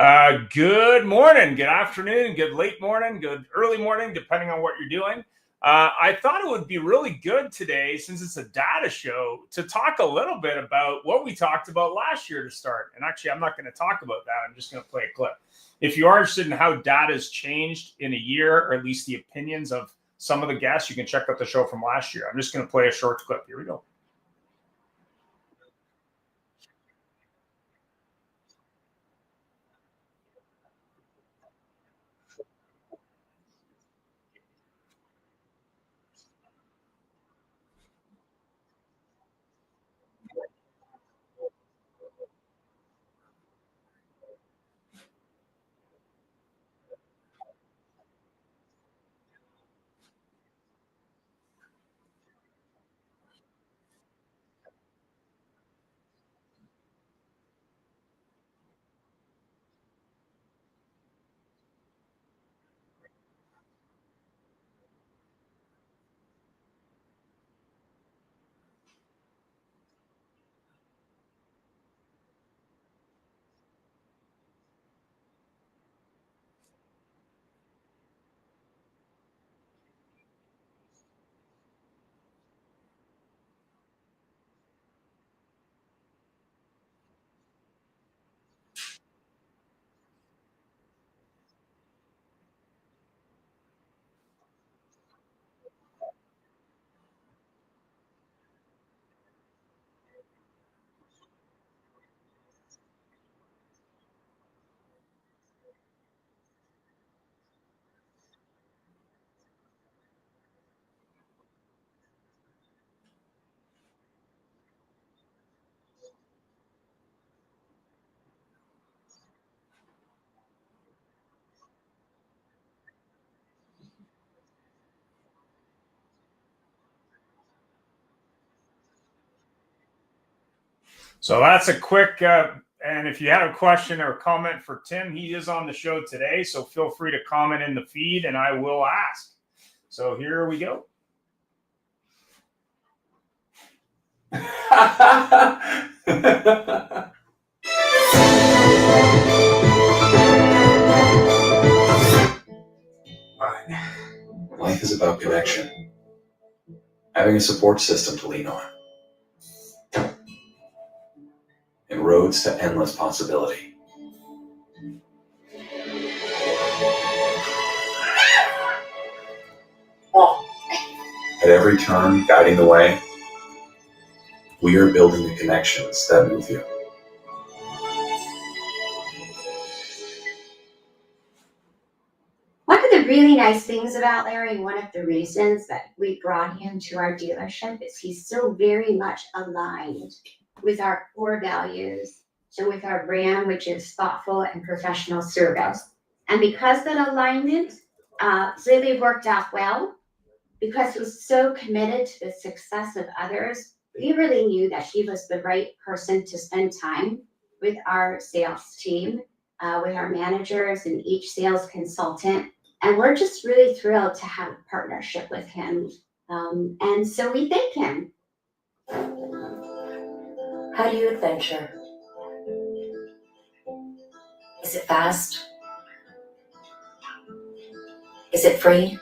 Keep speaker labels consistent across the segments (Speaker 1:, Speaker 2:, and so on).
Speaker 1: Good morning, good afternoon, good late morning, good early morning, depending on what you're doing. I thought it would be really good today, since it's a data show, to talk a little bit about what we talked about last year to start. And actually, I'm not going to talk about that. I'm just going to play a clip. If you are interested in how data has changed in a year, or at least the opinions of some of the guests, you can check out the show from last year. I'm just going to play a short clip. Here we go. So that's a quick, and if you have a question or comment for Tim, he is on the show today. So feel free to comment in the feed and I will ask. So here we go.
Speaker 2: Life is about connection, having a support system to lean on, and roads to endless possibility. At every turn, guiding the way, we are building the connections that move you.
Speaker 3: One of the really nice things about Larry, one of the reasons that we brought him to our dealership, is he's so very much aligned with our core values, so with our brand, which is thoughtful and professional service. And because that alignment really worked out well, because he was so committed to the success of others, we really knew that he was the right person to spend time with our sales team, with our managers and each sales consultant. And we're just really thrilled to have a partnership with him. And so we thank him.
Speaker 4: How do you adventure? Is it fast? Is it free?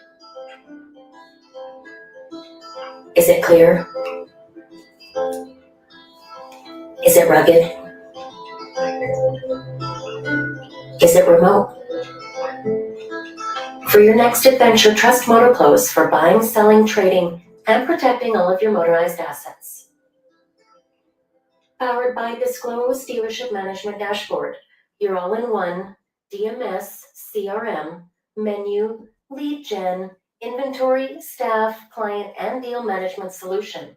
Speaker 4: Is it clear? Is it rugged? Is it remote? For your next adventure, trust MotoClose for buying, selling, trading, and protecting all of your motorized assets. Powered by Disclose Dealership Management Dashboard, your all-in-one DMS, CRM, menu, lead gen, inventory, staff, client, and deal management solution.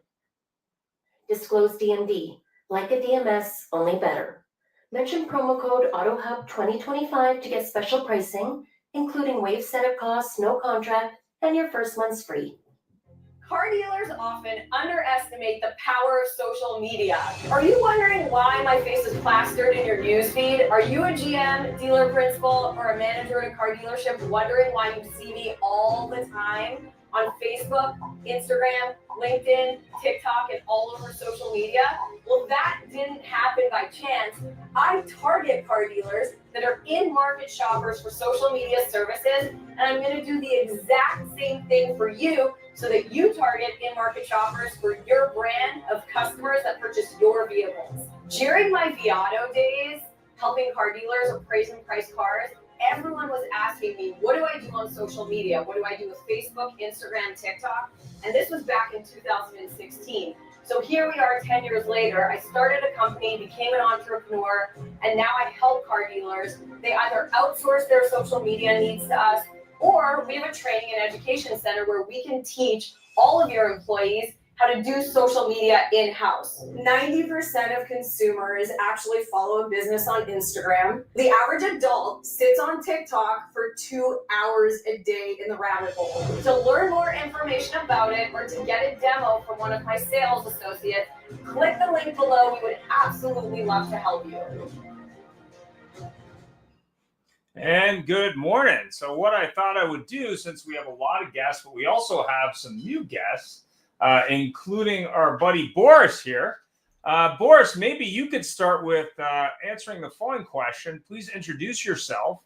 Speaker 4: Disclose DMD, like a DMS, only better. Mention promo code AutoHub2025 to get special pricing, including waive setup costs, no contract, and your first month's free.
Speaker 5: Car dealers often underestimate the power of social media. Are you wondering why my face is plastered in your newsfeed? Are you a GM, dealer principal, or a manager at a car dealership wondering why you see me all the time? on Facebook, Instagram, LinkedIn, TikTok, and all over social media? Well, that didn't happen by chance. I target car dealers that are in-market shoppers for social media services, and I'm going to do the exact same thing for you so that you target in-market shoppers for your brand of customers that purchase your vehicles. During my Viato days, helping car dealers appraise and price cars, everyone was asking me, what do I do on social media? What do I do with Facebook, Instagram, TikTok? And this was back in 2016. So here we are 10 years later. I started a company, became an entrepreneur, and now I help car dealers. They either outsource their social media needs to us, or we have a training and education center where we can teach all of your employees how to do social media in-house. 90% of consumers actually follow a business on Instagram. The average adult sits on TikTok for 2 hours a day in the rabbit hole. To learn more information about it or to get a demo from one of my sales associates, click the link below. We would absolutely love to help you.
Speaker 1: And good morning. So what I thought I would do, since we have a lot of guests, but we also have some new guests, including our buddy Boris here. Boris, maybe you could start with answering the following question. Please introduce yourself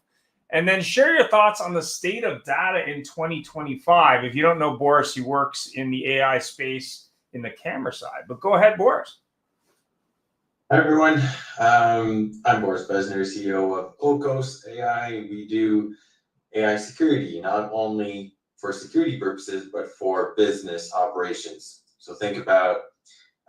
Speaker 1: and then share your thoughts on the state of data in 2025. If you don't know Boris, he works in the AI space in the camera side. But go ahead, Boris.
Speaker 6: Hi, everyone. I'm Boris Besner, CEO of Okos AI. We do AI security, not only for security purposes, but for business operations. So think about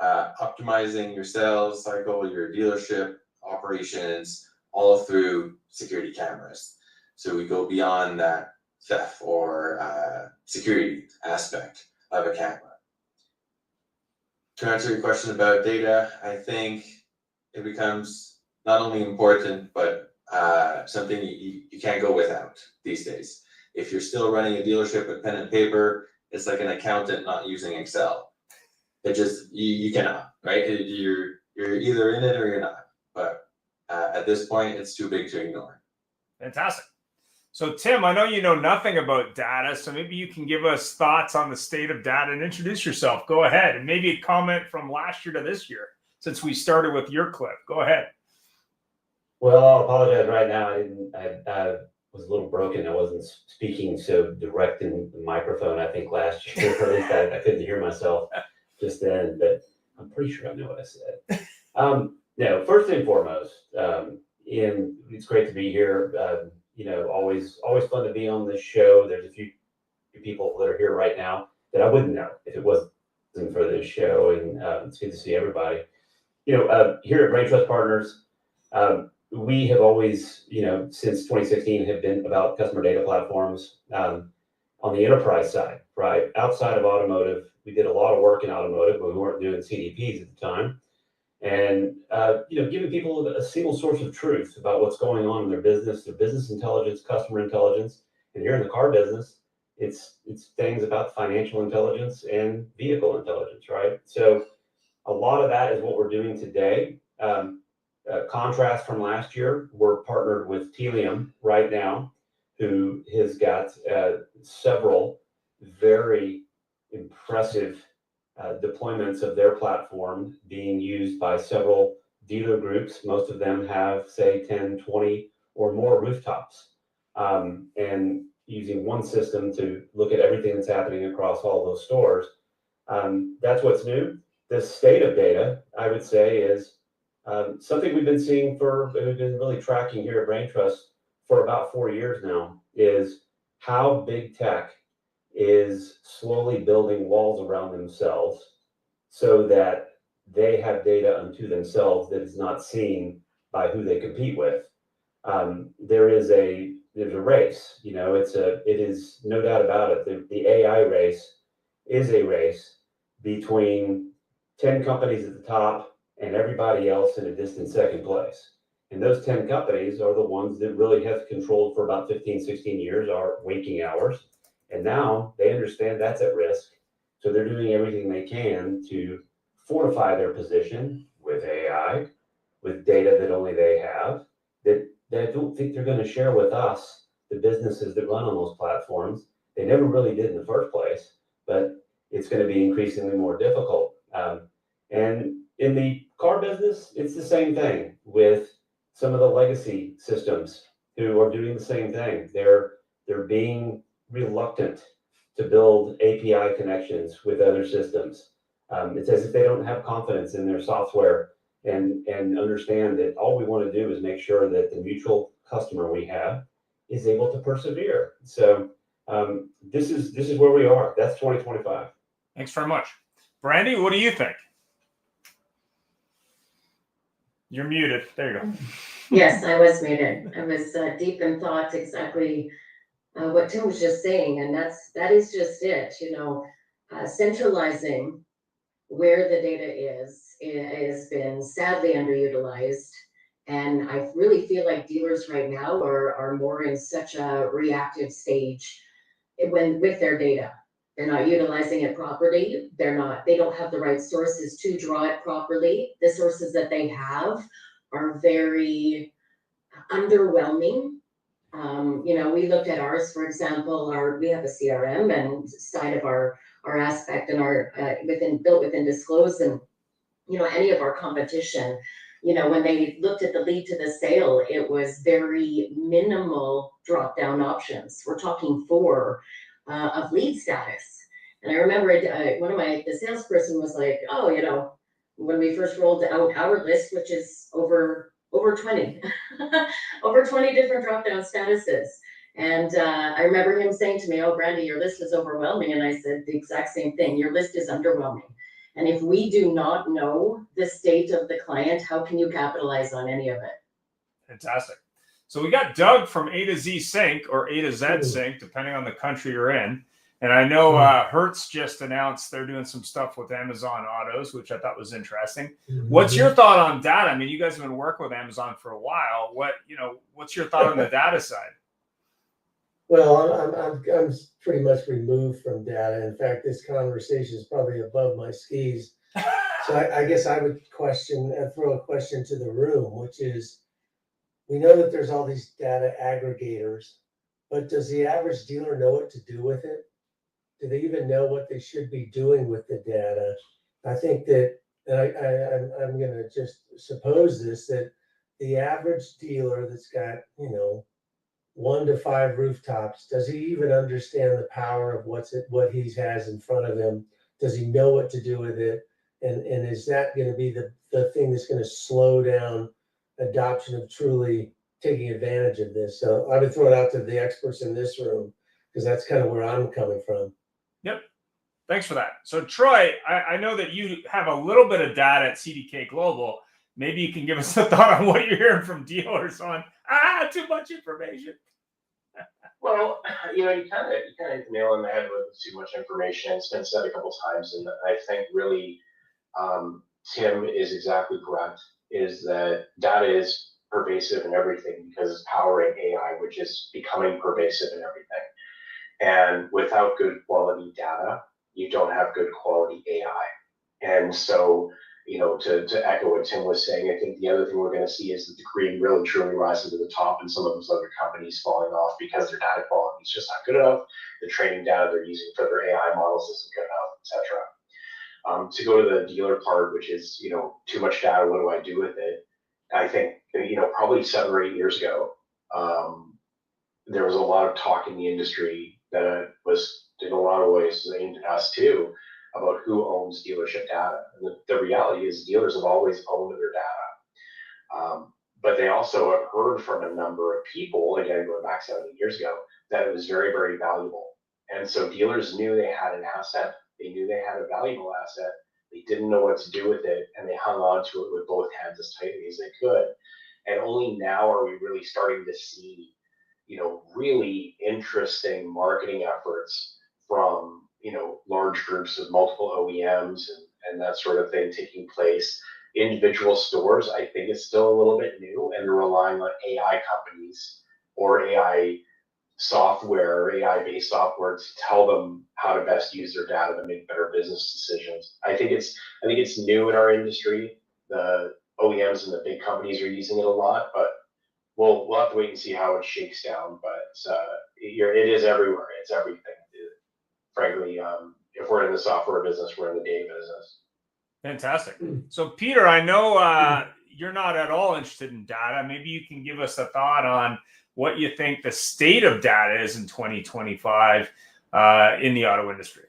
Speaker 6: optimizing your sales cycle, your dealership operations, all through security cameras. So we go beyond that theft or security aspect of a camera. To answer your question about data, I think it becomes not only important, but something you can't go without these days. If you're still running a dealership with pen and paper, it's like an accountant not using Excel. It just, you cannot, right? You're either in it or you're not. But at this point, it's too big to ignore.
Speaker 1: Fantastic. So Tim, I know you know nothing about data, so maybe you can give us thoughts on the state of data and introduce yourself. Go ahead, and maybe a comment from last year to this year, since we started with your clip. Go ahead.
Speaker 7: Well, I'll apologize right now. I was a little broken. I wasn't speaking so direct in the microphone, I think, last year. Or at least I couldn't hear myself just then, but I'm pretty sure I know what I said. No, first and foremost, Ian, it's great to be here. Always fun to be on this show. There's a few people that are here right now that I wouldn't know if it wasn't for this show, and it's good to see everybody. Here at Brain Trust Partners, we have always, since 2016, have been about customer data platforms on the enterprise side, right? Outside of automotive, we did a lot of work in automotive, but we weren't doing CDPs at the time. And, giving people a single source of truth about what's going on in their business intelligence, customer intelligence. And here in the car business, it's things about financial intelligence and vehicle intelligence, right? So a lot of that is what we're doing today. Contrast from last year, we're partnered with Telium right now, who has got several very impressive deployments of their platform being used by several dealer groups. Most of them have, say, 10, 20 or more rooftops, and using one system to look at everything that's happening across all those stores. That's what's new. The state of data, I would say, is something we've been really tracking here at Brain Trust for about 4 years now, is how big tech is slowly building walls around themselves so that they have data unto themselves that is not seen by who they compete with. There's a race, it is no doubt about it. The AI race is a race between 10 companies at the top and everybody else in a distant second place. And those 10 companies are the ones that really have controlled for about 15, 16 years our waking hours. And now they understand that's at risk. So they're doing everything they can to fortify their position with AI, with data that only they have, that I don't think they're going to share with us, the businesses that run on those platforms. They never really did in the first place, but it's going to be increasingly more difficult. And in the car business, it's the same thing with some of the legacy systems who are doing the same thing. They're being reluctant to build API connections with other systems. It's as if they don't have confidence in their software and understand that all we want to do is make sure that the mutual customer we have is able to persevere. So this is where we are. That's 2025.
Speaker 1: Thanks very much. Brandy, what do you think? You're muted. There you go.
Speaker 8: Yes, I was muted. I was deep in thoughts, exactly what Tim was just saying, and that is just it. Centralizing where the data has been sadly underutilized, and I really feel like dealers right now are more in such a reactive stage with their data. They're not utilizing it properly. They don't have the right sources to draw it properly. The sources that they have are very underwhelming. We looked at ours, for example, we have a CRM and side of our aspect and our built within Disclose, and any of our competition, when they looked at the lead to the sale, it was very minimal drop down options. We're talking 4 of lead status. And I remember the salesperson was like, oh, when we first rolled out our list, which is over 20, over 20 different drop down statuses. And I remember him saying to me, oh, Brandy, your list is overwhelming. And I said the exact same thing. Your list is underwhelming. And if we do not know the state of the client, how can you capitalize on any of it?
Speaker 1: Fantastic. So we got Doug from A to Z Sync or A to Z Sync, depending on the country you're in. And I know Hertz just announced they're doing some stuff with Amazon Autos, which I thought was interesting. What's your thought on data? I mean, you guys have been working with Amazon for a while. What's your thought on the data side?
Speaker 9: Well, I'm pretty much removed from data. In fact, this conversation is probably above my skis. So I guess I would throw a question to the room, which is, we know that there's all these data aggregators, but does the average dealer know what to do with it? Do they even know what they should be doing with the data? I think that, and I'm going to just suppose that the average dealer that's got, 1 to 5 rooftops, does he even understand the power of what he has in front of him? Does he know what to do with it? And is that going to be the thing that's going to slow down adoption of truly taking advantage of this? So I would throw it out to the experts in this room, because that's kind of where I'm coming from.
Speaker 1: Yep. Thanks for that. So Troy, I know that you have a little bit of data at CDK Global. Maybe you can give us a thought on what you're hearing from dealers on too much information.
Speaker 10: Well, you kind of hit the nail on the head with too much information. It's been said a couple times, and I think really Tim is exactly correct, is that data is pervasive in everything because it's powering AI, which is becoming pervasive in everything. And without good quality data, you don't have good quality AI. And so, to echo what Tim was saying, I think the other thing we're going to see is that the cream really truly rises to the top and some of those other companies falling off because their data quality is just not good enough. The training data they're using for their AI models isn't good enough, etc. To go to the dealer part, which is, too much data, what do I do with it? I think, probably 7 or 8 years ago, there was a lot of talk in the industry that was in a lot of ways aimed at us too, about who owns dealership data. And the reality is dealers have always owned their data. But they also have heard from a number of people, again, going back 7 years ago, that it was very, very valuable. And so dealers knew they had an asset. They knew they had a valuable asset. They didn't know what to do with it, and they hung on to it with both hands as tightly as they could. And only now are we really starting to see, really interesting marketing efforts from, large groups of multiple OEMs and that sort of thing taking place. Individual stores, I think, is still a little bit new, and they're relying on AI companies or AI software, AI-based software to tell them how to best use their data to make better business decisions. I think it's new in our industry. The OEMs and the big companies are using it a lot, but we'll have to wait and see how it shakes down. But it is everywhere. It's everything. frankly, if we're in the software business, we're in the data business.
Speaker 1: Fantastic. So, Peter, I know you're not at all interested in data. Maybe you can give us a thought on what you think the state of data is in 2025 in the auto industry.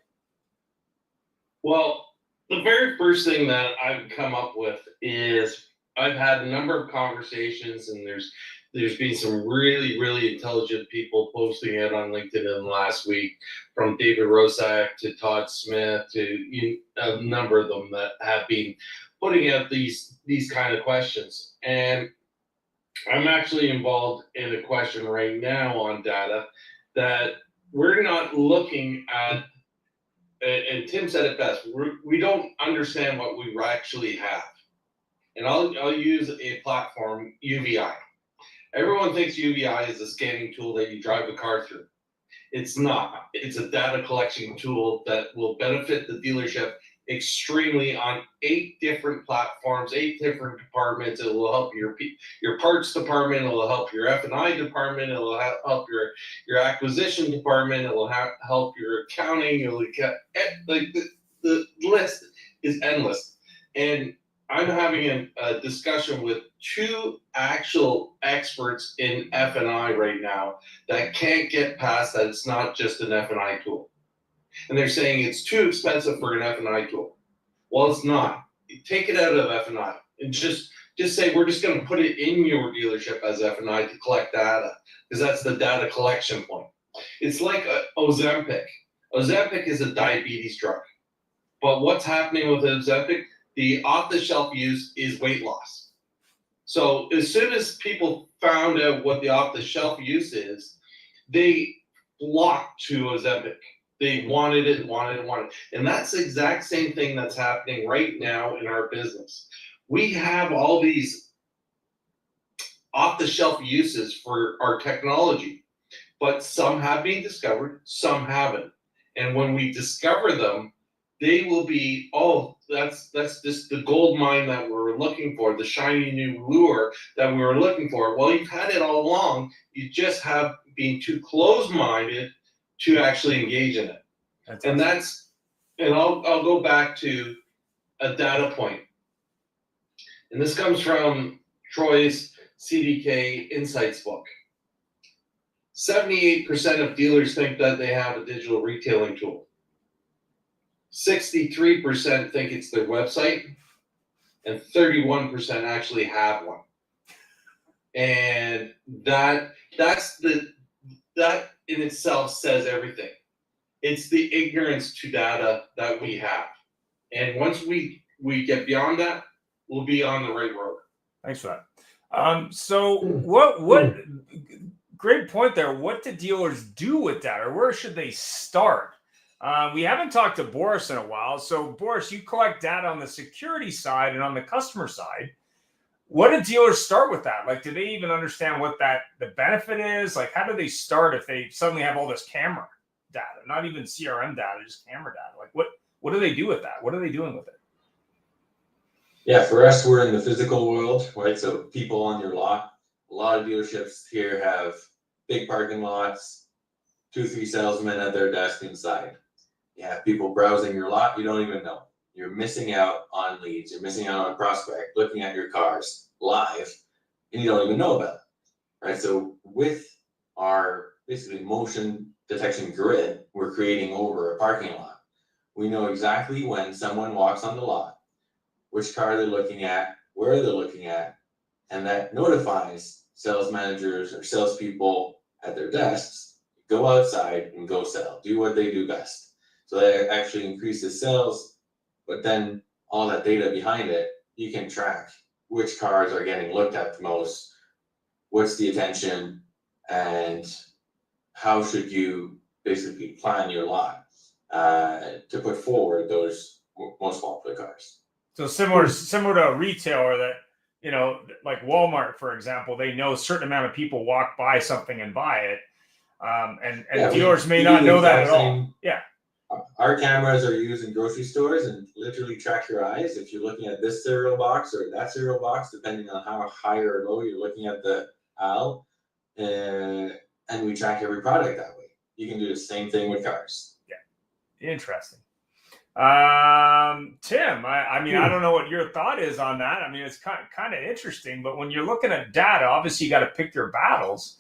Speaker 11: Well, the very first thing that I've come up with is I've had a number of conversations, and there's been some really intelligent people posting it on LinkedIn in the last week, from David Rosak to Todd Smith to a number of them that have been putting out these kind of questions. And I'm actually involved in a question right now on data that we're not looking at. And Tim said it best. We don't understand what we actually have. And I'll use a platform, UVI. Everyone thinks UVI is a scanning tool that you drive a car through. It's not. It's a data collection tool that will benefit the dealership extremely on 8 different platforms, 8 different departments. It will help your parts department. It will help your F&I department. It will help your acquisition department. It will help your accounting. It will like the list is endless. And I'm having a discussion with 2 actual experts in F&I right now that can't get past that it's not just an F&I tool. And they're saying it's too expensive for an F&I tool. Well, it's not. You take it out of F&I and just say we're just going to put it in your dealership as F&I to collect data, because that's the data collection point. It's like Ozempic. Ozempic is a diabetes drug. But what's happening with Ozempic? The off-the-shelf use is weight loss. So as soon as people found out what the off-the-shelf use is, they flocked to Ozempic. They wanted it. And that's the exact same thing that's happening right now in our business. We have all these off-the-shelf uses for our technology, but some have been discovered, some haven't. And when we discover them, they will be, that's just the gold mine that we're looking for, the shiny new lure that we were looking for. Well, you've had it all along. You just have been too close-minded to actually engage in it. And I'll go back to a data point. And this comes from Troy's CDK Insights book. 78% of dealers think that they have a digital retailing tool. 63% think it's their website, and 31% actually have one. And that in itself says everything. It's the ignorance to data that we have. And once we get beyond that, we'll be on the right road.
Speaker 1: Thanks for that. So what great point there. What do dealers do with that, or where should they start? We haven't talked to Boris in a while. So Boris, you collect data on the security side and on the customer side. What do dealers start with that? Like, do they even understand what the benefit is? Like, how do they start if they suddenly have all this camera data, not even CRM data, just camera data? Like, what do they do with that? What are they doing with it?
Speaker 6: Yeah, for us, we're in the physical world, right? So people on your lot, a lot of dealerships here have big parking lots, 2-3 salesmen at their desk inside. You have people browsing your lot, you don't even know. You're missing out on leads, you're missing out on prospect, looking at your cars live, and you don't even know about it, right? So with our basically motion detection grid we're creating over a parking lot, we know exactly when someone walks on the lot, which car they're looking at, where they're looking at, and that notifies sales managers or salespeople at their desks, go outside and go sell, do what they do best. So that actually increases sales, but then all that data behind it, you can track which cars are getting looked at the most, what's the attention, and how should you basically plan your lot to put forward those most popular cars. So
Speaker 1: similar to a retailer that, like Walmart, for example, they know a certain amount of people walk by something and buy it. And dealers may not know that at all. Yeah.
Speaker 6: Our cameras are used in grocery stores and literally track your eyes. If you're looking at this cereal box or that cereal box, depending on how high or low you're looking at the aisle, and we track every product that way. You can do the same thing with cars.
Speaker 1: Yeah. Interesting. Tim, I mean, I don't know what your thought is on that. I mean, it's kind of interesting, but when you're looking at data, obviously you got to pick your battles.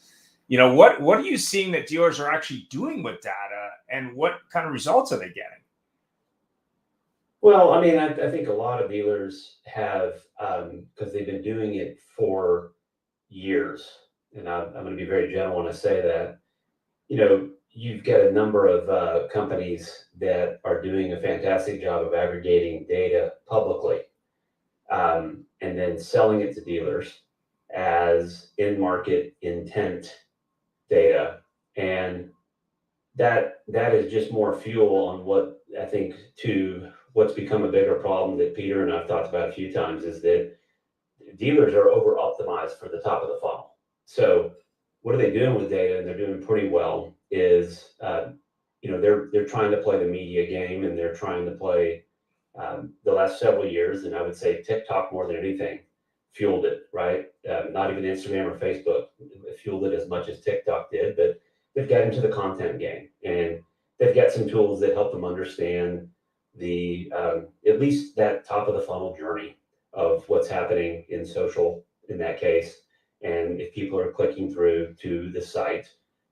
Speaker 1: You know, what are you seeing that dealers are actually doing with data, and what kind of results are they getting?
Speaker 7: Well, I mean, I think a lot of dealers have, because they've been doing it for years, and I'm going to be very general when I say that. You know, you've got a number of companies that are doing a fantastic job of aggregating data publicly, and then selling it to dealers as in-market intent data, and that is just more fuel on what I think to what's become a bigger problem that Peter and I've talked about a few times, is that dealers are over optimized for the top of the funnel. So what are they doing with data? And they're doing pretty well. Is you know, they're trying to play the media game, and they're trying to play the last several years, and I would say TikTok more than anything fueled it, right? Not even Instagram or Facebook fueled it as much as TikTok did, but they've got into the content game, and they've got some tools that help them understand the at least that top of the funnel journey of what's happening in social in that case, and if people are clicking through to the site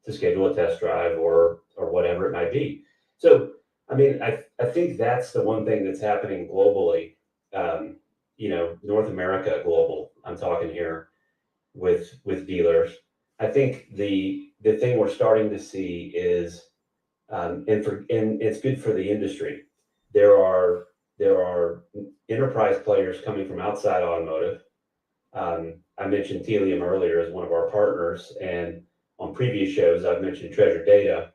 Speaker 7: to schedule a test drive or whatever it might be. So I mean, I think that's the one thing that's happening globally. You know, North America global, I'm talking here with dealers. I think the thing we're starting to see is, and it's good for the industry. There are enterprise players coming from outside automotive. I mentioned Telium earlier as one of our partners, and on previous shows I've mentioned Treasure Data,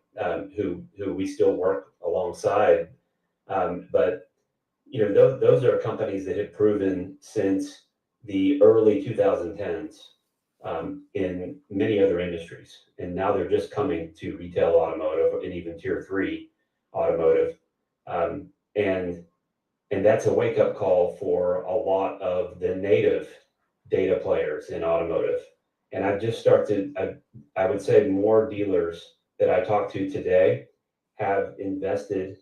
Speaker 7: who we still work alongside. But you know, those are companies that have proven since the early 2010s in many other industries, and now they're just coming to retail automotive and even tier 3 automotive, and that's a wake up call for a lot of the native data players in automotive. And I've just started, I would say more dealers that I talk to today have invested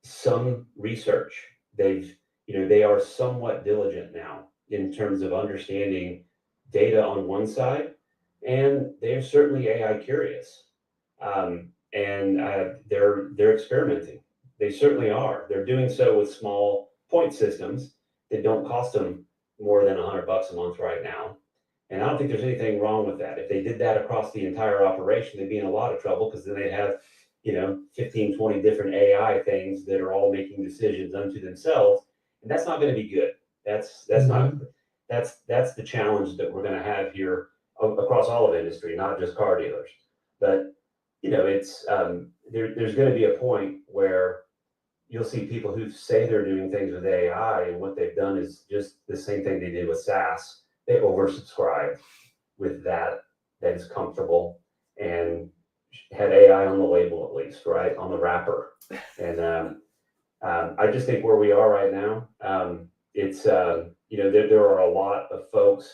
Speaker 7: some research. They are somewhat diligent now in terms of understanding data on one side, and they're certainly AI curious, and they're experimenting. They certainly are. They're doing so with small point systems that don't cost them more than $100 a month right now. And I don't think there's anything wrong with that. If they did that across the entire operation, they'd be in a lot of trouble, because then they'd have, 15, 20 different AI things that are all making decisions unto themselves. And that's not going to be good. That's the challenge that we're going to have here across all of industry, not just car dealers. But, it's, there's going to be a point where you'll see people who say they're doing things with AI, and what they've done is just the same thing they did with SaaS. They oversubscribe with that is comfortable, and had AI on the label, at least, right, on the wrapper. And I just think where we are right now, it's there are a lot of folks.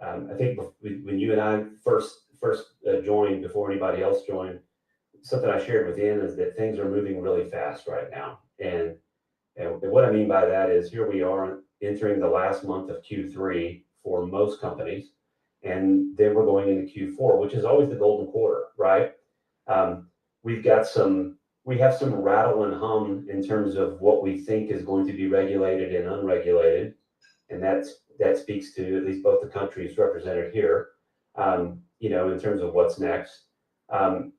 Speaker 7: I think when you and I first joined, before anybody else joined, something I shared with Ian is that things are moving really fast right now. And what I mean by that is, here we are entering the last month of Q3 for most companies, and then we're going into Q4, which is always the golden quarter, right? We have some rattle and hum in terms of what we think is going to be regulated and unregulated, and that speaks to at least both the countries represented here, in terms of what's next.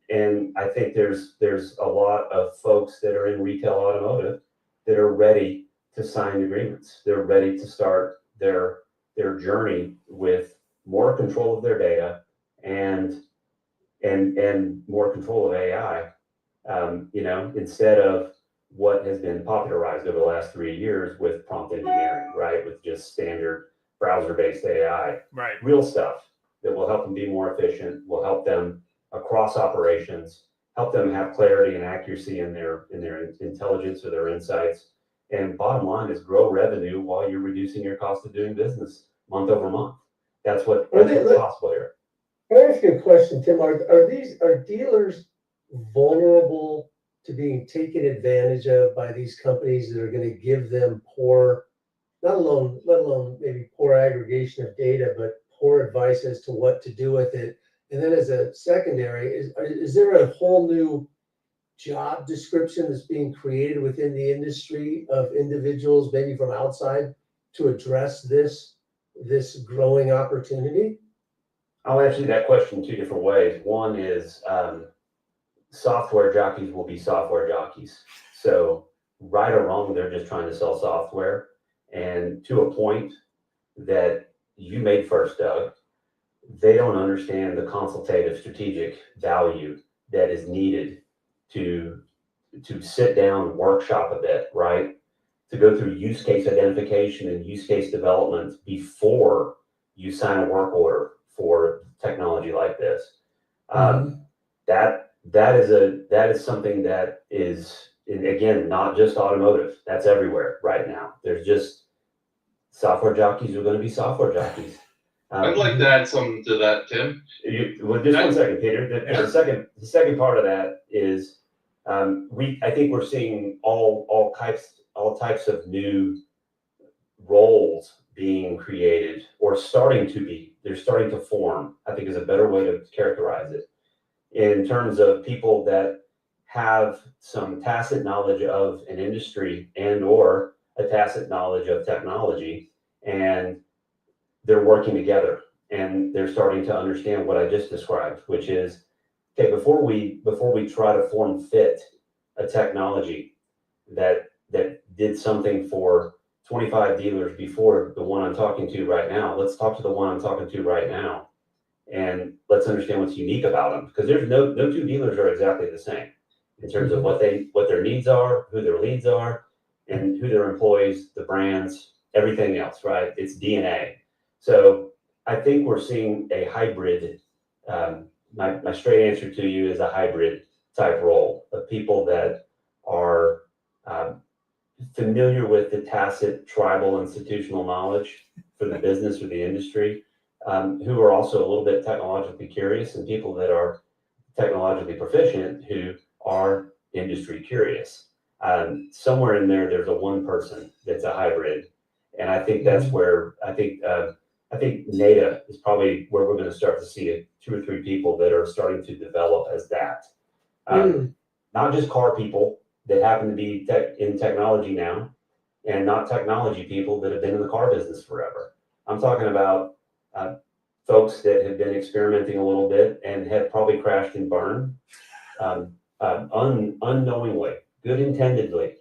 Speaker 7: And I think there's a lot of folks that are in retail automotive that are ready to sign agreements. They're ready to start their journey with more control of their data and more control of AI, instead of what has been popularized over the last 3 years with prompt engineering, right? With just standard browser-based AI,
Speaker 1: right?
Speaker 7: Real stuff that will help them be more efficient, will help them across operations, help them have clarity and accuracy in their intelligence or their insights. And bottom line is grow revenue while you're reducing your cost of doing business month over month. That's what's possible here.
Speaker 9: Can I ask you a question, Tim? Are dealers vulnerable to being taken advantage of by these companies that are going to give them poor, let alone maybe poor aggregation of data, but poor advice as to what to do with it. And then as a secondary, is there a whole new job description that's being created within the industry of individuals, maybe from outside, to address this growing opportunity?
Speaker 7: I'll answer that question two different ways. One is software jockeys will be software jockeys. So right or wrong, they're just trying to sell software. And to a point that you made first, Doug, they don't understand the consultative strategic value that is needed to sit down, workshop a bit, right? To go through use case identification and use case development before you sign a work order for technology like this. That is something that is, again, not just automotive. That's everywhere right now. There's just software jockeys are going to be software jockeys.
Speaker 11: I'd like to add something to that, Tim.
Speaker 7: Well, just 1 second, Peter. The second part of that is I think we're seeing all types of new roles being created or starting to be. They're starting to form, I think is a better way to characterize it, in terms of people that have some tacit knowledge of an industry and or a tacit knowledge of technology, and they're working together and they're starting to understand what I just described, which is, okay, before we try to form fit a technology that did something for 25 dealers before the one I'm talking to right now, let's talk to the one I'm talking to right now and let's understand what's unique about them, because there's no two dealers are exactly the same in terms of what their needs are, who their leads are, and who their employees, the brands, everything else, right? It's DNA. So I think we're seeing a hybrid. My straight answer to you is a hybrid type role of people that are familiar with the tacit tribal institutional knowledge for the business or the industry, who are also a little bit technologically curious, and people that are technologically proficient who are industry curious. Somewhere in there, there's a one person that's a hybrid. And I think that's where I think NADA is probably where we're going to start to see 2 or 3 people that are starting to develop as that. Not just car people that happen to be in technology now, and not technology people that have been in the car business forever. I'm talking about folks that have been experimenting a little bit and have probably crashed and burned unknowingly, good intendedly.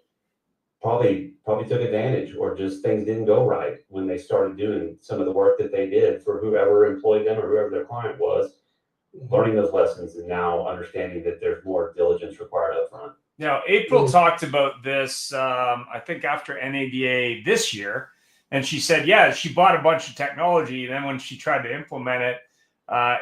Speaker 7: Probably took advantage, or just things didn't go right when they started doing some of the work that they did for whoever employed them or whoever their client was, learning those lessons and now understanding that there's more diligence required up front.
Speaker 1: Now, April talked about this, I think after NADA this year, and she said, yeah, she bought a bunch of technology, and then when she tried to implement it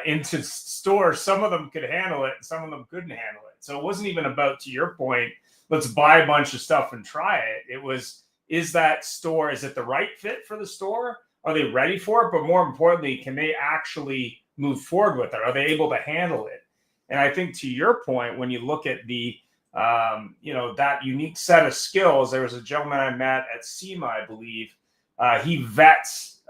Speaker 1: into stores, some of them could handle it, and some of them couldn't handle it. So it wasn't even about, to your point, let's buy a bunch of stuff and try it. It was, is that store, is it the right fit for the store? Are they ready for it? But more importantly, can they actually move forward with it? Are they able to handle it? And I think to your point, when you look at the, that unique set of skills, there was a gentleman I met at SEMA, I believe. He vets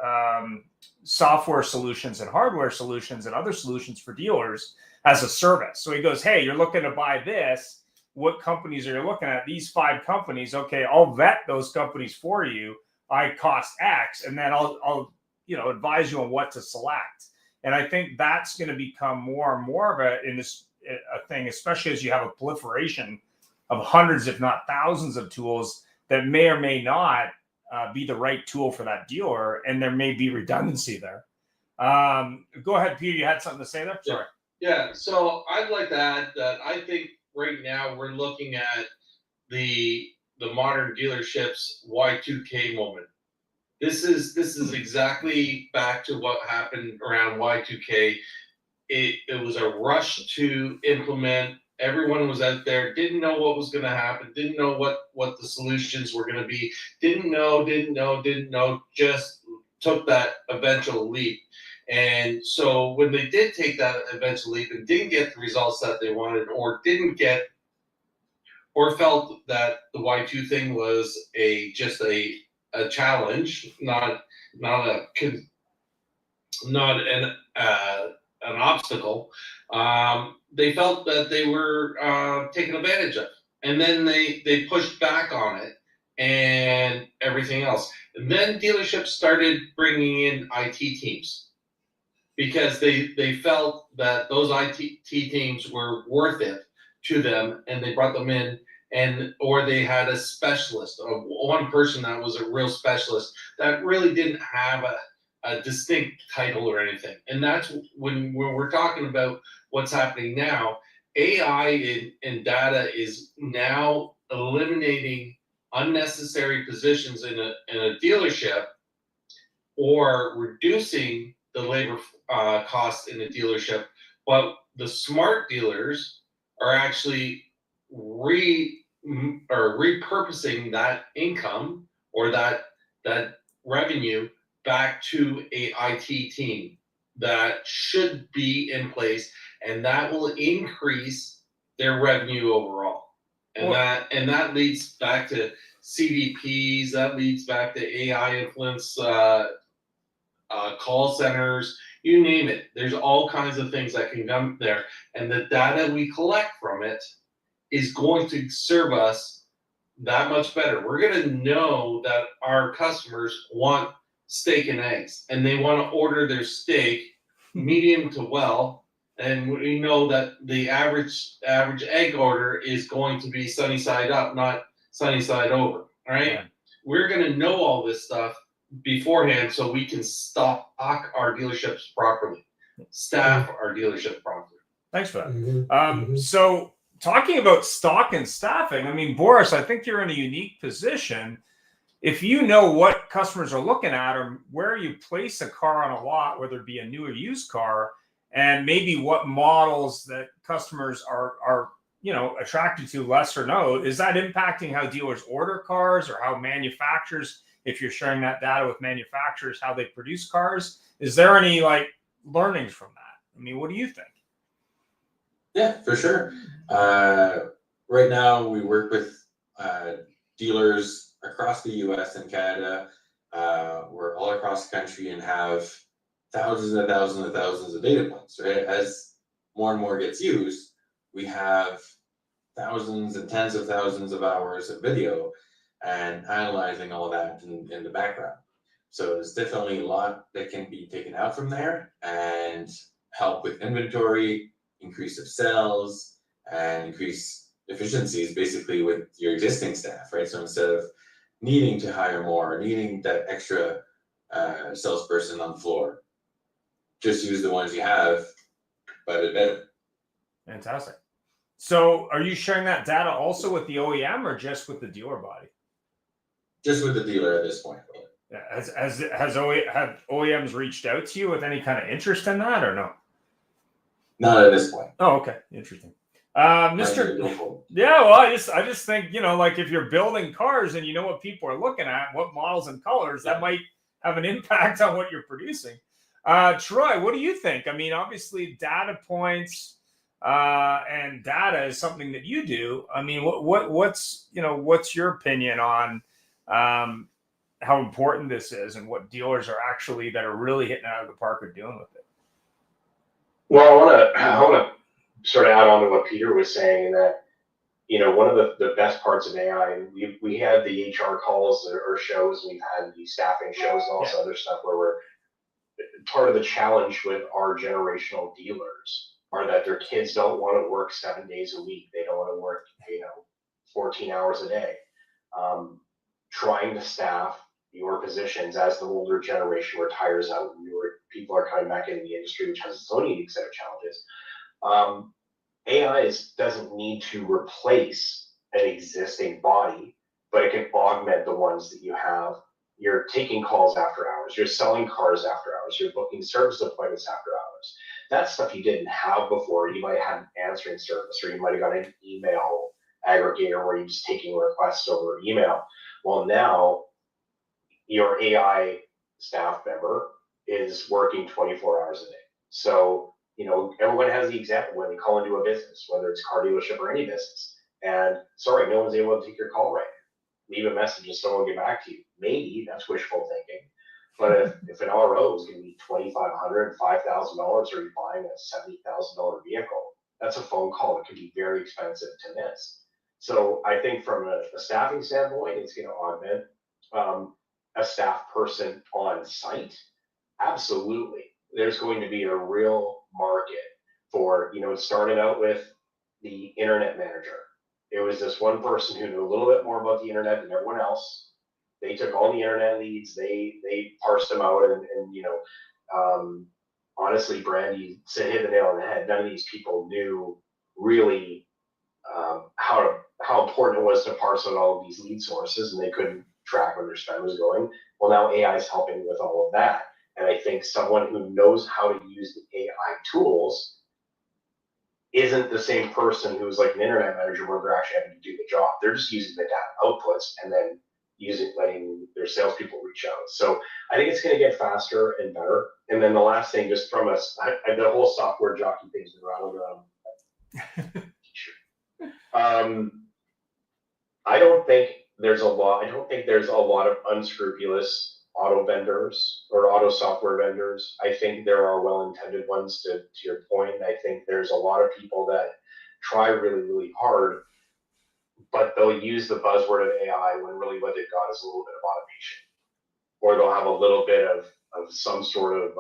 Speaker 1: software solutions and hardware solutions and other solutions for dealers as a service. So he goes, hey, you're looking to buy this. What companies are you looking at? These 5 companies. Okay, I'll vet those companies for you. I cost X, and then I'll advise you on what to select. And I think that's going to become more and more of a thing, especially as you have a proliferation of hundreds, if not thousands, of tools that may or may not be the right tool for that dealer, and there may be redundancy there. Go ahead, Peter. You had something to say there? Sorry.
Speaker 11: Yeah. So I'd like to add that I think right now we're looking at the modern dealerships Y2K moment. This is exactly back to what happened around Y2K. It was a rush to implement. Everyone was out there, didn't know what was going to happen, didn't know what the solutions were going to be, didn't know, just took that eventual leap. And so when they did take that eventual leap and didn't get the results that they wanted, or didn't get or felt that the Y2 thing was just a challenge, not an obstacle. They felt that they were taken advantage of, and then they pushed back on it and everything else. And then dealerships started bringing in IT teams because they felt that those IT teams were worth it to them, and they brought them in, or they had a specialist, or one person that was a real specialist that really didn't have a distinct title or anything. And that's when we're talking about what's happening now. AI and data is now eliminating unnecessary positions in a dealership, or reducing the labor costs in the dealership. But the smart dealers are actually repurposing that income, or that revenue, back to a IT team that should be in place, and that will increase their revenue overall. And that leads back to CDPs. That leads back to AI influence call centers, you name it. There's all kinds of things that can come there. And the data we collect from it is going to serve us that much better. We're going to know that our customers want steak and eggs, and they want to order their steak medium to well. And we know that the average egg order is going to be sunny side up, not sunny side over. All right. Yeah. We're going to know all this stuff beforehand, so we can stock our dealerships properly, staff our dealerships properly.
Speaker 1: Thanks for that. So talking about stock and staffing, I mean, Boris, I think you're in a unique position. If you know what customers are looking at, or where you place a car on a lot, whether it be a new or used car, and maybe what models that customers are attracted to less or no, is that impacting how dealers order cars, or how manufacturers, if you're sharing that data with manufacturers, how they produce cars? Is there any learnings from that? I mean, what do you think?
Speaker 6: Yeah, for sure. Right now we work with dealers across the US and Canada. We're all across the country and have thousands and thousands and thousands of data points, right? As more and more gets used, we have thousands and tens of thousands of hours of video and analyzing all that in the background. So there's definitely a lot that can be taken out from there and help with inventory, increase of sales, and increase efficiencies basically with your existing staff, right? So instead of needing to hire more, needing that extra salesperson on the floor, just use the ones you have, but a better.
Speaker 1: Fantastic. So are you sharing that data also with the OEM, or just with the dealer body?
Speaker 6: Just with the dealer at this point.
Speaker 1: Yeah. Have OEMs reached out to you with any kind of interest in that, or no?
Speaker 6: Not at this point.
Speaker 1: Oh, okay. Interesting. Mr. Yeah, well, I just think, if you're building cars and you know what people are looking at, what models and colors, that might have an impact on what you're producing. Troy, what do you think? I mean, obviously data points and data is something that you do. I mean, what's your opinion on how important this is, and what dealers are that are really hitting out of the park are doing with it?
Speaker 10: Well, I want to sort of add on to what Peter was saying, that one of the best parts of AI, we had the HR calls or shows, we've had the staffing shows and all this other stuff, where we're part of the challenge with our generational dealers are that their kids don't want to work 7 days a week. They don't want to work 14 hours a day. Trying to staff your positions as the older generation retires out, newer people are coming back into the industry, which has its own unique set of challenges. AI doesn't need to replace an existing body, but it can augment the ones that you have. You're taking calls after hours, you're selling cars after hours, you're booking service appointments after hours. That's stuff you didn't have before. You might have had an answering service, or you might have got an email aggregator where you're just taking requests over email. Well, now your AI staff member is working 24 hours a day. So, everyone has the example when they call into a business, whether it's car dealership or any business. and sorry, no one's able to take your call right now. Leave a message and someone will get back to you. Maybe that's wishful thinking. But if an RO is going to be $2,500, $5,000, or you're buying a $70,000 vehicle, that's a phone call that could be very expensive to miss. So I think from a staffing standpoint, it's going to augment a staff person on site. Absolutely. There's going to be a real market for, it started out with the internet manager. It was this one person who knew a little bit more about the internet than everyone else. They took all the internet leads, they parsed them out, and honestly, Brandy hit the nail on the head. None of these people knew really how important it was to parse out all of these lead sources, and they couldn't track where their spend was going. Well, now AI is helping with all of that, and I think someone who knows how to use the AI tools isn't the same person who's like an internet manager where they're actually having to do the job. They're just using the data outputs and then letting their salespeople reach out. So I think it's going to get faster and better. And then the last thing, just from us, the whole software jockey thing's been around. I don't think there's a lot of unscrupulous auto vendors or auto software vendors. I think there are well-intended ones to your point. I think there's a lot of people that try really, really hard, but they'll use the buzzword of AI when really what they've got is a little bit of automation, or they'll have a little bit of some sort of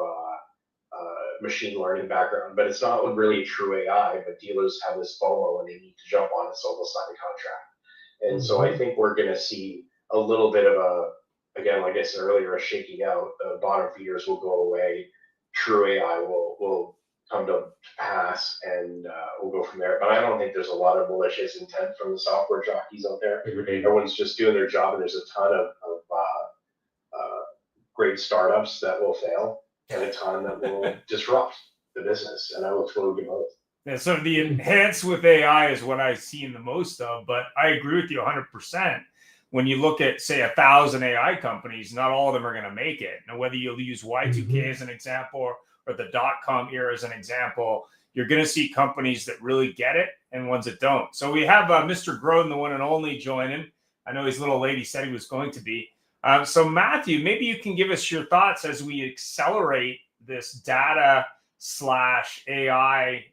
Speaker 10: machine learning background, but it's not really true AI. But dealers have this FOMO and they need to jump on it, so they'll sign the contract. And so I think we're going to see a little bit of again, like I said earlier, a shaking out. The bottom feeders will go away. True AI will come to pass, and we'll go from there. But I don't think there's a lot of malicious intent from the software jockeys out there. Everyone's just doing their job, and there's a ton of great startups that will fail and a ton that will disrupt the business. And I look forward to both.
Speaker 1: Yeah, so the enhance with AI is what I've seen the most of, but I agree with you 100%. When you look at, say, 1,000 AI companies, not all of them are going to make it. Now, whether you'll use Y2K as an example or the .com era as an example, you're going to see companies that really get it and ones that don't. So we have Mr. Groden, the one and only, joining. I know he's a little late. He said he was going to be. So Matthew, maybe you can give us your thoughts as we accelerate this data / AI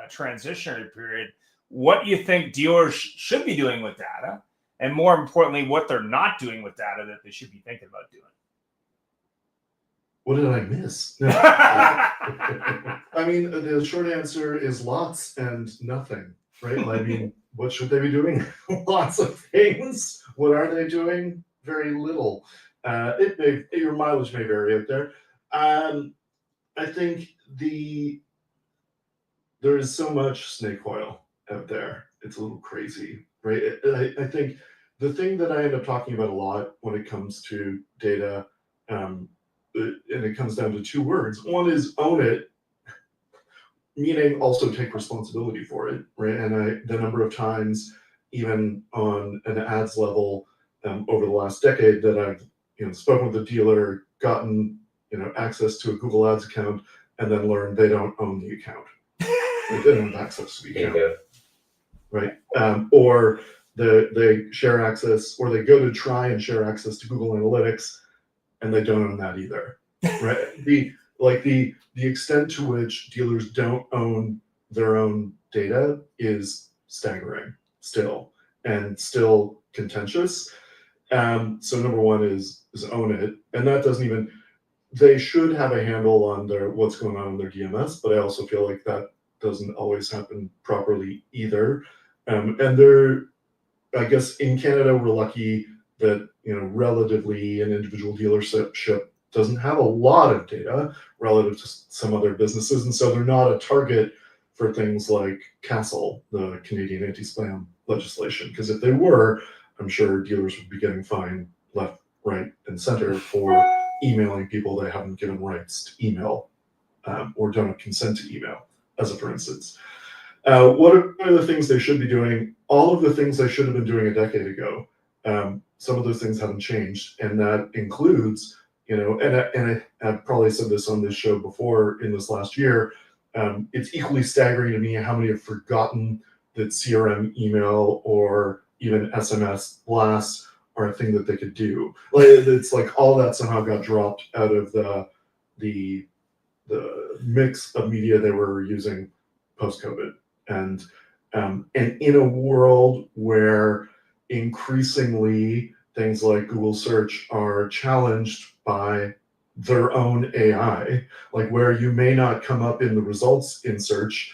Speaker 1: transitionary period. What you think dealers should be doing with data, and more importantly, what they're not doing with data that they should be thinking about doing.
Speaker 12: What did I miss? I mean, the short answer is lots and nothing, right? I mean, what should they be doing? Lots of things. What are they doing? Very little. Your mileage may vary out there. I think there is so much snake oil out there. It's a little crazy, right? I think the thing that I end up talking about a lot when it comes to data, and it comes down to two words. One is own it, meaning also take responsibility for it, right? And the number of times, even on an ads level, over the last decade, that I've spoken with a dealer, gotten access to a Google Ads account, and then learned they don't own the account. They don't have access to the account, right? Or they share access, or they go to try and share access to Google Analytics, and they don't own that either, right? The extent to which dealers don't own their own data is staggering still, and still contentious. So number one is own it, and that doesn't even. They should have a handle on what's going on in their DMS, but I also feel like that doesn't always happen properly either. And I guess in Canada, we're lucky that relatively an individual dealership doesn't have a lot of data relative to some other businesses, and so they're not a target for things like CASL, the Canadian anti-spam legislation. Because if they were, I'm sure dealers would be getting fined left, right, and center for emailing people they haven't given rights to email, or don't consent to email, as a for instance. What are the things they should be doing? All of the things they should have been doing a decade ago. Some of those things haven't changed, and that includes, and I've probably said this on this show before in this last year, it's equally staggering to me how many have forgotten that CRM email or even SMS blasts are a thing that they could do. Like it's like all that somehow got dropped out of the mix of media they were using post-COVID. And in a world where increasingly things like Google search are challenged by their own AI, like where you may not come up in the results in search,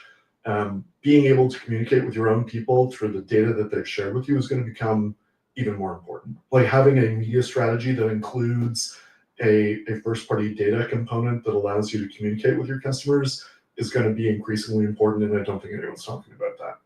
Speaker 12: being able to communicate with your own people through the data that they've shared with you is going to become even more important. Like having a media strategy that includes a first-party data component that allows you to communicate with your customers is going to be increasingly important, and I don't think anyone's talking about that.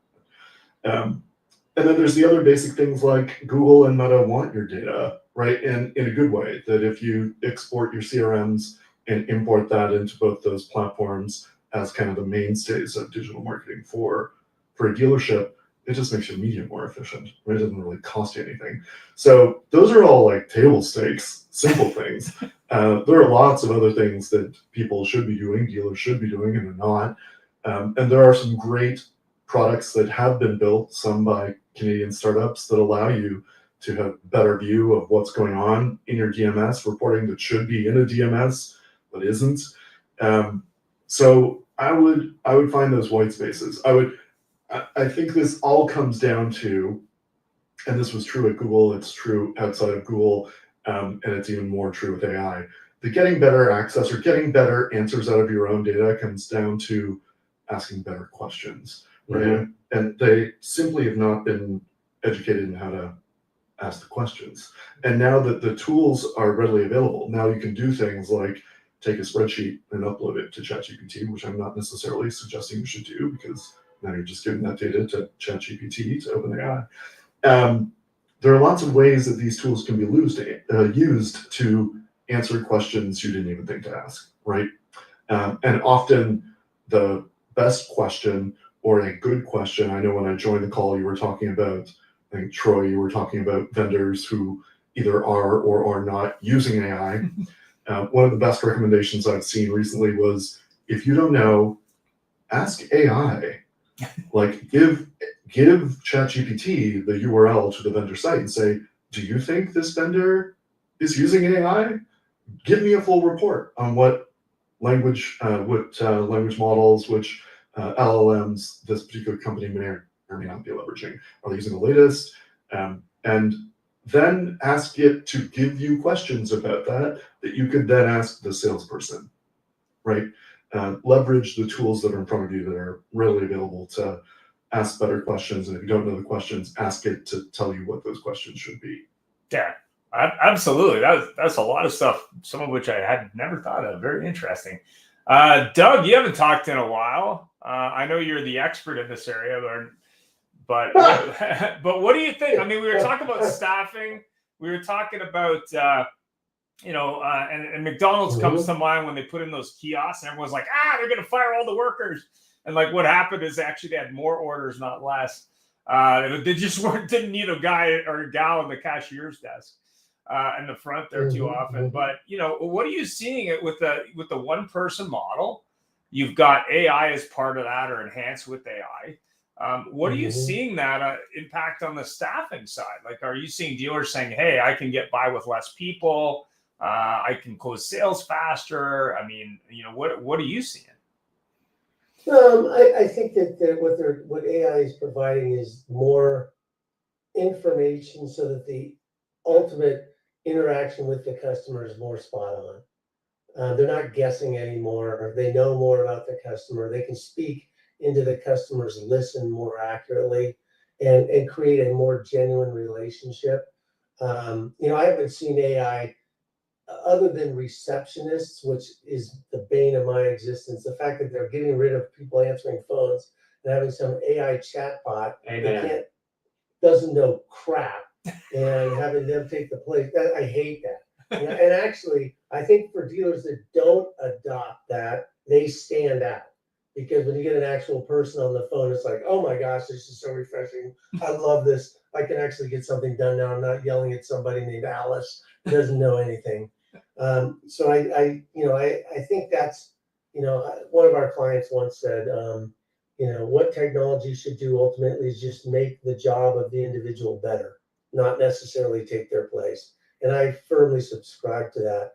Speaker 12: And then there's the other basic things like Google and Meta want your data, right? And in a good way, that if you export your CRMs and import that into both those platforms as kind of the mainstays of digital marketing for a dealership, it just makes your media more efficient, right? It doesn't really cost you anything. So those are all like table stakes, simple things. There are lots of other things that people should be doing, dealers should be doing, and are not. And there are some great products that have been built, some by Canadian startups, that allow you to have a better view of what's going on in your DMS, reporting that should be in a DMS but isn't. So I would find those white spaces. I think this all comes down to, and this was true at Google, it's true outside of Google, and it's even more true with AI. The getting better access or getting better answers out of your own data comes down to asking better questions, right? Mm-hmm. And they simply have not been educated in how to ask the questions. And now that the tools are readily available, now you can do things like take a spreadsheet and upload it to ChatGPT, which I'm not necessarily suggesting you should do, because now you're just giving that data to ChatGPT, to OpenAI. There are lots of ways that these tools can be used to answer questions you didn't even think to ask, right? And often the best question or a good question, I know when I joined the call, you were talking about, I think Troy, you were talking about vendors who either are or are not using AI. One of the best recommendations I've seen recently was, if you don't know, ask AI. Like give ChatGPT the URL to the vendor site and say, do you think this vendor is using AI? Give me a full report on what language models, which LLMs this particular company may or may not be leveraging. Are they using the latest? And then ask it to give you questions about that you could then ask the salesperson, right? Leverage the tools that are in front of you that are readily available to ask better questions. And if you don't know the questions, ask it to tell you what those questions should be.
Speaker 1: Yeah, absolutely. That's a lot of stuff, some of which I had never thought of. Very interesting. Doug, you haven't talked in a while. I know you're the expert in this area, but what do you think? I mean, we were talking about staffing. We were talking about and McDonald's comes to mind when they put in those kiosks, and everyone's like, they're going to fire all the workers. And like what happened is actually they had more orders, not less. They just didn't need a guy or a gal in the cashier's desk in the front there too often. But what are you seeing it with the one person model? You've got AI as part of that, or enhanced with AI. What are you seeing that impact on the staffing side? Like, are you seeing dealers saying, "Hey, I can get by with less people. I can close sales faster"? I mean, what are you seeing?
Speaker 9: I think that what AI is providing is more information so that the ultimate interaction with the customer is more spot on. They're not guessing anymore. They know more about the customer. They can speak into the customer's listen more accurately and create a more genuine relationship. I haven't seen AI other than receptionists, which is the bane of my existence. The fact that they're getting rid of people answering phones and having some AI chatbot that doesn't know crap, and having them take the place. I hate that. And actually, I think for dealers that don't adopt that, they stand out. Because when you get an actual person on the phone, it's like, oh my gosh, this is so refreshing. I love this. I can actually get something done now. I'm not yelling at somebody named Alice who doesn't know anything. So I think that's, one of our clients once said, what technology should do ultimately is just make the job of the individual better, not necessarily take their place. And I firmly subscribe to that.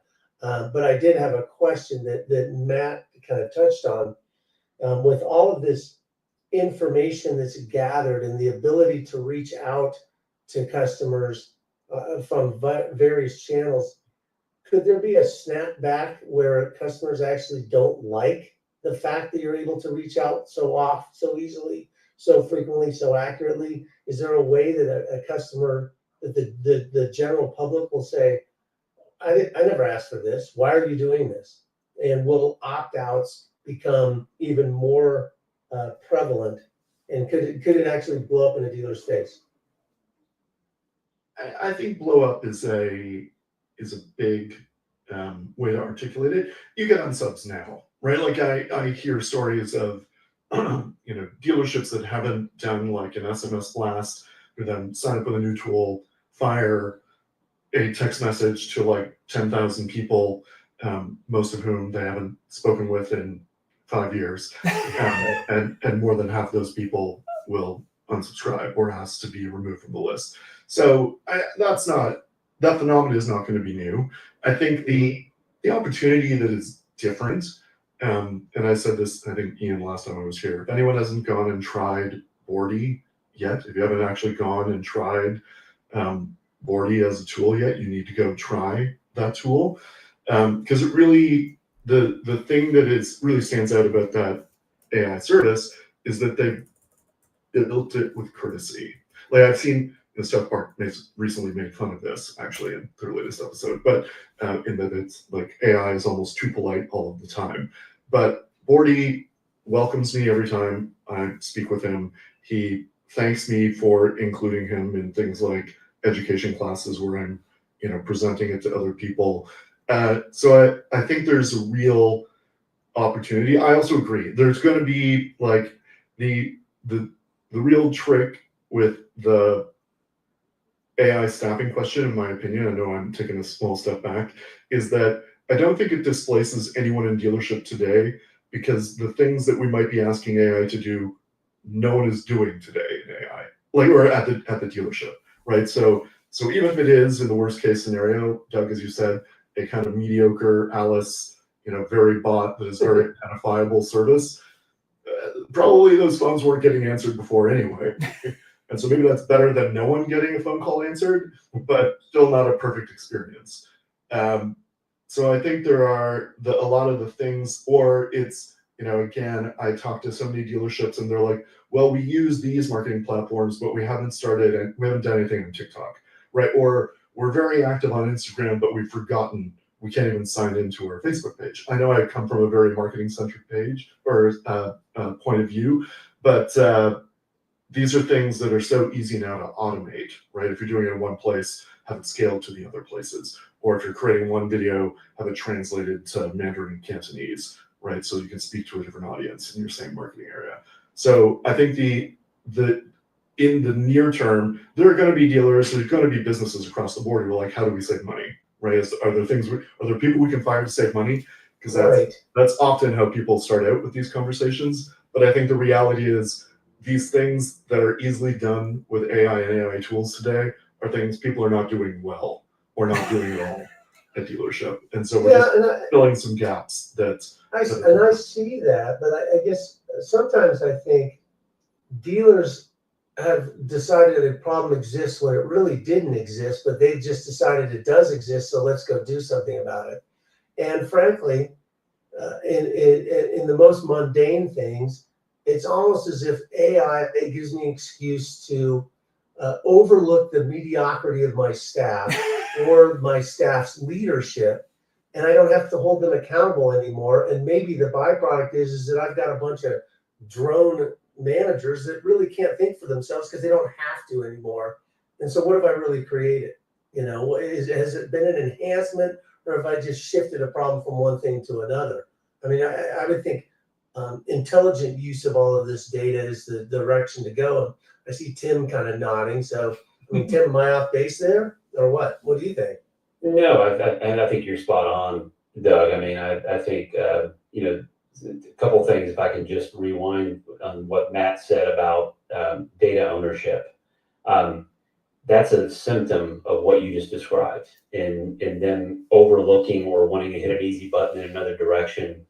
Speaker 9: But I did have a question that Matt kind of touched on. With all of this information that's gathered and the ability to reach out to customers from various channels, could there be a snapback where customers actually don't like the fact that you're able to reach out so easily, so frequently, so accurately? Is there a way that a customer, that the general public will say, I never asked for this, why are you doing this? And will opt-outs become even more prevalent? And could it actually blow up in a dealer's face?
Speaker 12: I think blow up is a big way to articulate it. You get unsubs now, right? Like I hear stories of dealerships that haven't done like an SMS blast, who then sign up with a new tool, fire a text message to like 10,000 people, most of whom they haven't spoken with in 5 years, and more than half of those people will unsubscribe or has to be removed from the list. So that phenomenon is not going to be new. I think the opportunity that is different, and I said this, I think, Ian, last time I was here, if anyone hasn't gone and tried Bordy yet, if you haven't actually gone and tried Bordy as a tool yet, you need to go try that tool, because it really, the thing that really stands out about that AI service is that they built it with courtesy. Like I've seen, South Park recently made fun of this actually in their latest episode, but in that it's like AI is almost too polite all of the time. But Bordy welcomes me every time I speak with him. He thanks me for including him in things like education classes where I'm, presenting it to other people. So I think there's a real opportunity. I also agree. There's going to be like the real trick with the AI staffing question, in my opinion, I know I'm taking a small step back, is that I don't think it displaces anyone in dealership today, because the things that we might be asking AI to do, no one is doing today in AI, like, or at the dealership, right? So even if it is, in the worst case scenario, Doug, as you said, a kind of mediocre Alice, very bot that is very identifiable service, probably those phones weren't getting answered before anyway. And so maybe that's better than no one getting a phone call answered, but still not a perfect experience. So I think there are a lot of the things, or it's, again, I talk to so many dealerships and they're like, well, we use these marketing platforms, but we haven't done anything on TikTok, right? Or we're very active on Instagram, but we've forgotten we can't even sign into our Facebook page. I know I come from a very marketing-centric page or point of view, but these are things that are so easy now to automate, right? If you're doing it in one place, have it scaled to the other places. Or if you're creating one video, have it translated to Mandarin and Cantonese, right? So you can speak to a different audience in your same marketing area. So I think in the near term, there are going to be dealers, there's going to be businesses across the board who are like, how do we save money, right? Are there people we can fire to save money? Because that's often how people start out with these conversations. But I think the reality is, these things that are easily done with AI and AI tools today are things people are not doing well or not doing at all at dealership. And so we're just filling some gaps
Speaker 9: I see that, but I guess sometimes I think dealers have decided a problem exists when it really didn't exist, but they just decided it does exist, so let's go do something about it. And frankly, in the most mundane things, it's almost as if AI gives me an excuse to overlook the mediocrity of my staff or my staff's leadership, and I don't have to hold them accountable anymore. And maybe the byproduct is that I've got a bunch of drone managers that really can't think for themselves because they don't have to anymore. And so what have I really created? Has it been an enhancement, or have I just shifted a problem from one thing to another? I mean, I would think intelligent use of all of this data is the direction to go. I see Tim kind of nodding. So, I mean, Tim, am I off base there, or what? What do you think?
Speaker 7: No, I think you're spot on, Doug. I mean, I think a couple of things, if I can just rewind on what Matt said about data ownership. That's a symptom of what you just described, and them overlooking or wanting to hit an easy button in another direction,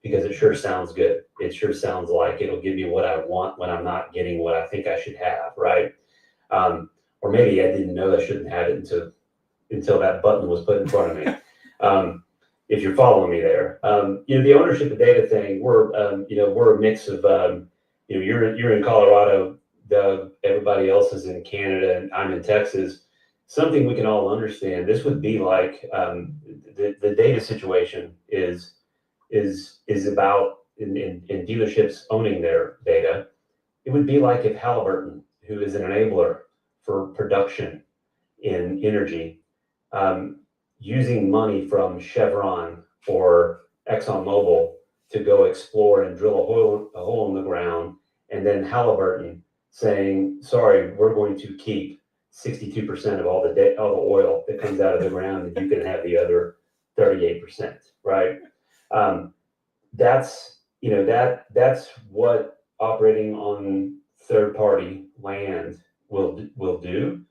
Speaker 7: because it sure sounds good. It sure sounds like it'll give me what I want when I'm not getting what I think I should have, right? Or maybe I didn't know I shouldn't have it until that button was put in front of me. If you're following me there, the ownership of data thing, we're a mix of, you're in Colorado, Doug, everybody else is in Canada, and I'm in Texas. Something we can all understand. This would be like the data situation is about in dealerships owning their data. It would be like if Halliburton, who is an enabler for production in energy, using money from Chevron or ExxonMobil to go explore and drill a hole in the ground, and then Halliburton saying, sorry, we're going to keep 62% of all the oil that comes out of the ground, and you can have the other 38%, right? That's what operating on third-party land will do.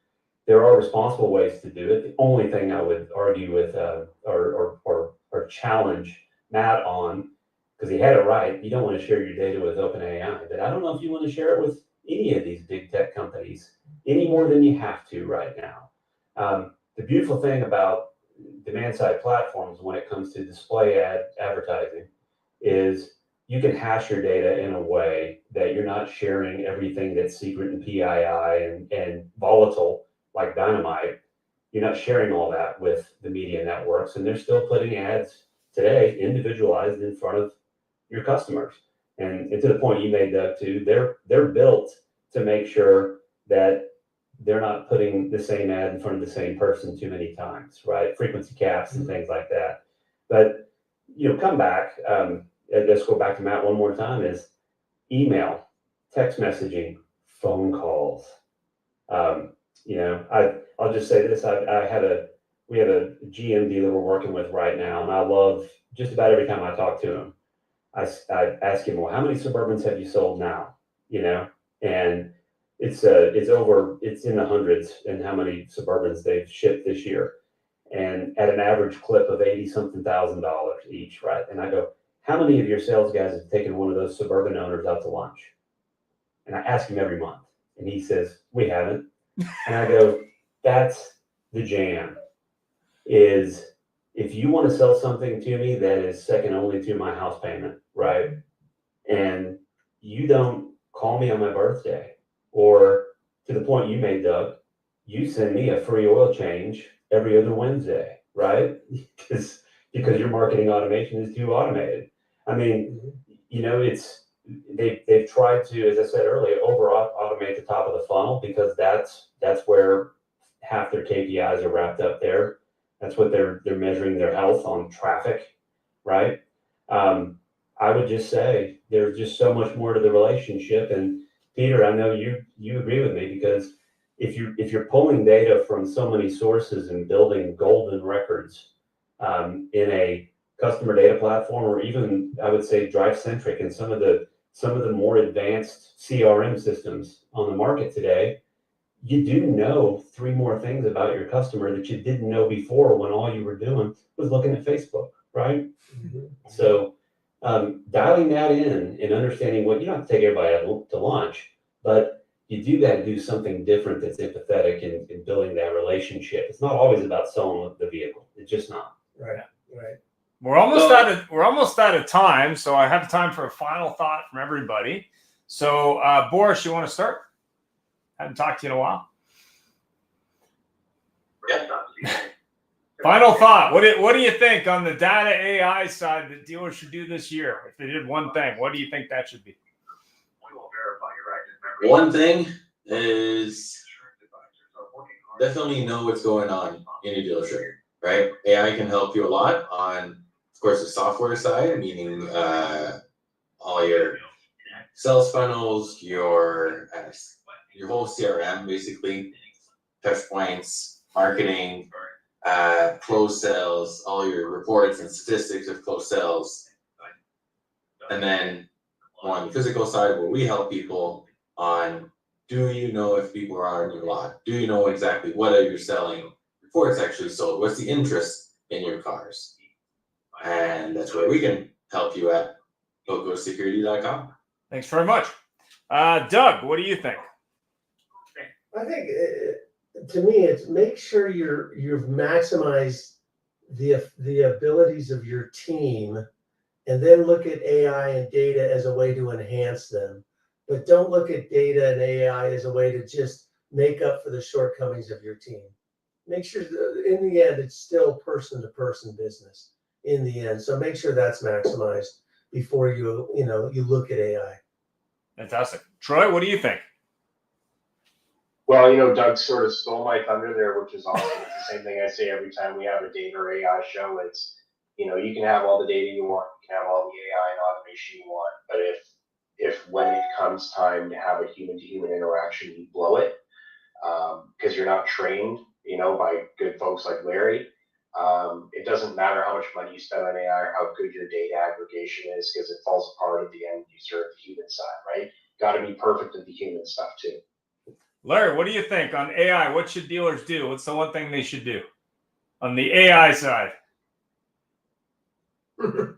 Speaker 7: There are responsible ways to do it. The only thing I would argue with or challenge Matt on, because he had it right, you don't want to share your data with OpenAI, but I don't know if you want to share it with any of these big tech companies any more than you have to right now. The beautiful thing about demand-side platforms when it comes to display advertising is you can hash your data in a way that you're not sharing everything that's secret and PII and volatile like dynamite. You're not sharing all that with the media networks, and they're still putting ads today individualized in front of your customers. And to the point you made, Doug, too, they're built to make sure that they're not putting the same ad in front of the same person too many times, right? Frequency caps and things like that. But come back. Let's go back to Matt one more time. Is email, text messaging, phone calls. I'll just say this. We have a GM dealer we're working with right now, and I love just about every time I talk to him, I ask him, well, how many Suburbans have you sold now? And it's in the hundreds and how many Suburbans they've shipped this year, and at an average clip of $80-something thousand each, right? And I go, how many of your sales guys have taken one of those Suburban owners out to lunch? And I ask him every month, and he says, we haven't. And I go, that's the jam, is if you want to sell something to me that is second only to my house payment, right? And you don't call me on my birthday, or to the point you made, Doug, you send me a free oil change every other Wednesday, right? because your marketing automation is too automated. I mean, they've tried to, as I said earlier, over automate the top of the funnel, because that's where half their KPIs are wrapped up there. That's what they're measuring their health on, traffic, right? I would just say there's just so much more to the relationship. And Peter, I know you agree with me, because if you're pulling data from so many sources and building golden records in a customer data platform, or even I would say drive centric and some of the more advanced CRM systems on the market today, you do know 3 more things about your customer that you didn't know before, when all you were doing was looking at Facebook, right? Mm-hmm. So dialing that in and understanding what, you don't have to take everybody out to lunch, but you do got to do something different that's empathetic in building that relationship. It's not always about selling the vehicle. It's just not.
Speaker 9: Right.
Speaker 1: We're almost out of time, so I have time for a final thought from everybody. So, Boris, you want to start? Haven't talked to you in a while. Final thought. What do you think on the data AI side that dealers should do this year? If they did one thing, what do you think that should be?
Speaker 6: One thing is definitely know what's going on in your dealership, right? AI can help you a lot on, of course, the software side, meaning all your sales funnels, your whole CRM, basically, touch points, marketing, closed sales, all your reports and statistics of closed sales. And then on the physical side, where we help people on, do you know if people are on your lot? Do you know exactly what are you selling before it's actually sold? What's the interest in your cars? And that's where we can help you at locosecurity.com.
Speaker 1: Thanks very much. Doug, what do you think?
Speaker 9: I think to me, it's make sure you've maximized the abilities of your team, and then look at AI and data as a way to enhance them. But don't look at data and AI as a way to just make up for the shortcomings of your team. Make sure that in the end, it's still person to person business in the end. So make sure that's maximized before you look at AI.
Speaker 1: Fantastic. Troy, what do you think?
Speaker 10: Well, Doug sort of stole my thunder there, which is awesome. It's the same thing I say every time we have a data or AI show. It's, you can have all the data you want, you can have all the AI and automation you want, but if when it comes time to have a human to human interaction, you blow it, because you're not trained, by good folks like Larry, it doesn't matter how much money you spend on AI or how good your data aggregation is, because it falls apart at the end user at the human side, right? Got to be perfect at the human stuff too.
Speaker 1: Larry, what do you think on AI? What should dealers do? What's the one thing they should do on the AI side? Can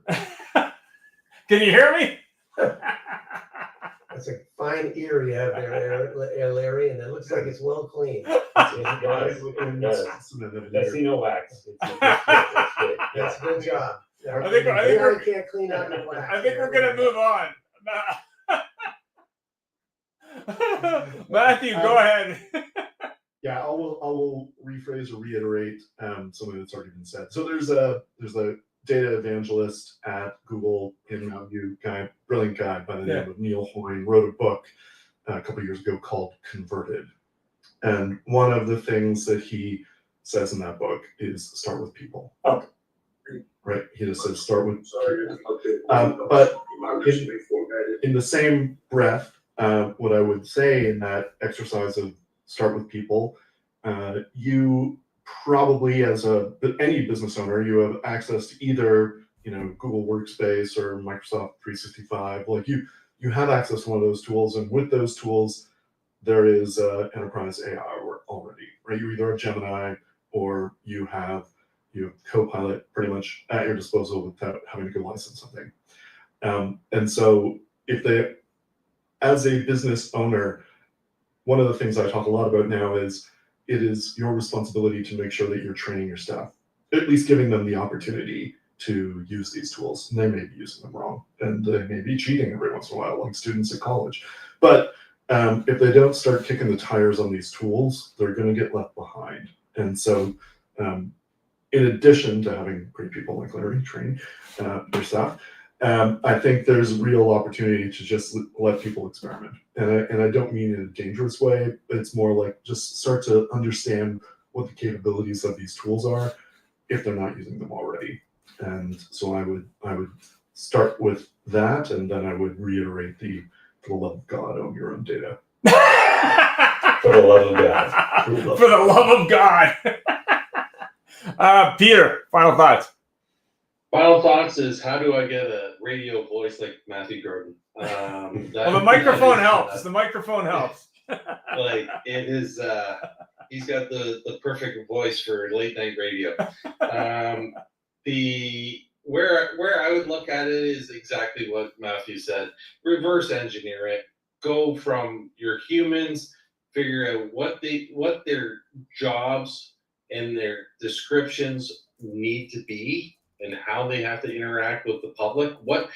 Speaker 1: you hear me?
Speaker 9: That's a fine ear you have there, Larry, and it looks like it's well cleaned.
Speaker 7: That's no wax.
Speaker 9: That's a good job.
Speaker 1: I think
Speaker 9: AI can't clean out your wax.
Speaker 1: I think we're gonna move on. Matthew, go ahead.
Speaker 12: Yeah, I will rephrase or reiterate something that's already been said. So there's a data evangelist at Google in Mountain View guy, brilliant guy by the name of Neil Hoyne, wrote a book a couple years ago called Converted. And one of the things that he says in that book is start with people. Right? He just says start with people. But in the same breath, what I would say in that exercise of start with people, you probably, as any business owner, you have access to either Google Workspace or Microsoft 365. Like you have access to one of those tools, and with those tools, there is enterprise AI work already. Right? You either have Gemini or you have Copilot pretty much at your disposal without having to go license something. And so as a business owner, one of the things I talk a lot about now is it is your responsibility to make sure that you're training your staff, at least giving them the opportunity to use these tools. And they may be using them wrong, and they may be cheating every once in a while, like students at college. But if they don't start kicking the tires on these tools, they're going to get left behind. And so in addition to having great people like Larry train your staff, I think there's real opportunity to just let people experiment. And I don't mean in a dangerous way, but it's more like just start to understand what the capabilities of these tools are if they're not using them already. And so I would start with that, and then I would reiterate for the love of God, own your own data.
Speaker 7: For the love of God.
Speaker 1: For the love of God. Peter, final thoughts.
Speaker 11: Final thoughts is, how do I get a radio voice like Matthew Gordon?
Speaker 1: Well, the microphone helps. The microphone helps.
Speaker 11: Like it is, he's got the perfect voice for late night radio. Where I would look at it is exactly what Matthew said. Reverse engineer it. Go from your humans, figure out what their jobs and their descriptions need to be and how they have to interact with the public. But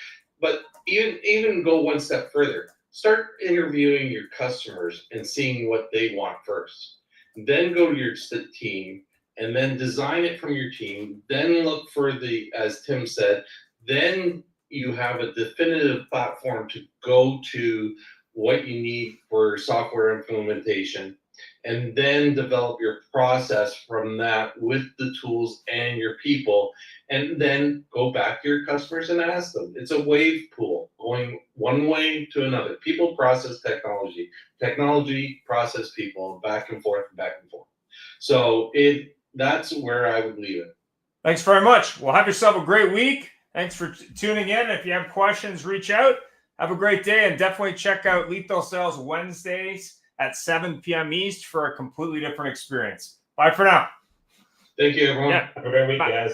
Speaker 11: even go one step further. Start interviewing your customers and seeing what they want first. Then go to your team and then design it from your team. Then look for as Tim said, then you have a definitive platform to go to what you need for software implementation, and then develop your process from that with the tools and your people, and then go back to your customers and ask them. It's a wave pool going one way to another. People, process, technology, process, people, back and forth. So that's where I would leave it.
Speaker 1: Thanks very much. Well, have yourself a great week. Thanks for tuning in. If you have questions, reach out. Have a great day, and definitely check out Lethal Sales Wednesdays at 7 p.m. East for a completely different experience. Bye for now.
Speaker 11: Thank you, everyone.
Speaker 1: Yeah.
Speaker 7: Have a great week,
Speaker 1: Bye.
Speaker 7: guys.